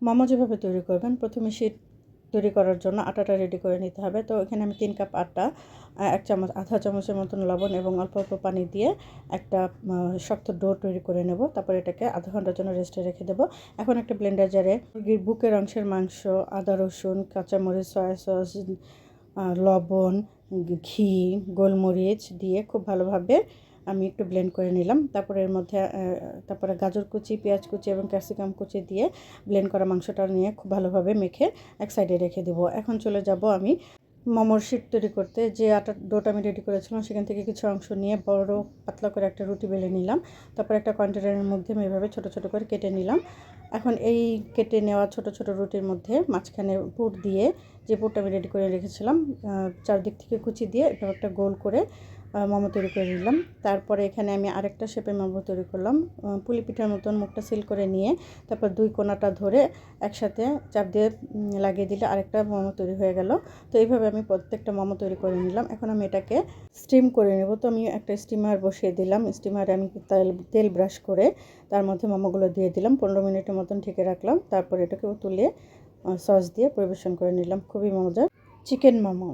মোমো যেভাবে তৈরি করবেন, প্রথমে শীট তৈরি করার জন্য আটাটা রেডি করে নিতে হবে। তো এখানে আমি 3 কাপ আটা, 1 চামচ, আধা চামচের মতন লবণ এবং অল্প অল্প পানি দিয়ে একটা শক্ত ডো তৈরি করে নেব। তারপর এটাকে আধা ঘন্টার জন্য রেস্টে রেখে দেবো। এখন একটা ব্লেন্ডার জারে মুরগির বুকের অংশের মাংস, আদা রসুন, কাঁচামরিচ, সয়া সস, লবণ, ঘি, গোলমরিচ দিয়ে খুব ভালোভাবে আমি একটু ব্লেন্ড করে নিলাম। তারপরে এর মধ্যে তারপরে গাজর কুচি, পেঁয়াজ কুচি এবং ক্যাপসিকাম কুচি দিয়ে ব্লেন্ড করা মাংসটা নিয়ে খুব ভালোভাবে মেখে এক সাইডে রেখে দেবো। এখন চলে যাব আমি মোমোর শিট তৈরি করতে। যে আটার ডোটা আমি রেডি করেছিলাম সেখান থেকে কিছু অংশ নিয়ে বড় পাতলা করে একটা রুটি বেলে নিলাম। তারপর একটা কন্টেনারের মধ্যে আমি এভাবে ছোটো ছোটো করে কেটে নিলাম। এখন এই কেটে নেওয়া ছোট ছোট রুটির মধ্যে মাঝখানে পুর দিয়ে, যে পুরটা আমি রেডি করে রেখেছিলাম, চারদিক থেকে কুচি দিয়ে এটা একটা গোল করে মোমো তৈরি করে নিলাম। তারপরে এখানে আমি আরেকটা শেপে মোমো তৈরি করলাম। পুলি পিঠার মতন মুখটা সিল করে নিয়ে তারপর দুই কোণাটা ধরে একসাথে চাপ দিয়ে লাগিয়ে দিলে আরেকটা মোমো তৈরি হয়ে গেল। তো এইভাবে আমি প্রত্যেকটা মোমো তৈরি করে নিলাম। এখন আমি এটাকে স্টিম করে নেব। তো আমি একটা স্টিমার বসিয়ে দিলাম। স্টিমারে আমি তেল ব্রাশ করে তার মধ্যে মোমোগুলো দিয়ে দিলাম। 15 মিনিটের মতন ঢেকে রাখলাম। তারপর এটাকে তুলে সস দিয়ে পরিবেশন করে নিলাম। খুবই মজার চিকেন মোমো।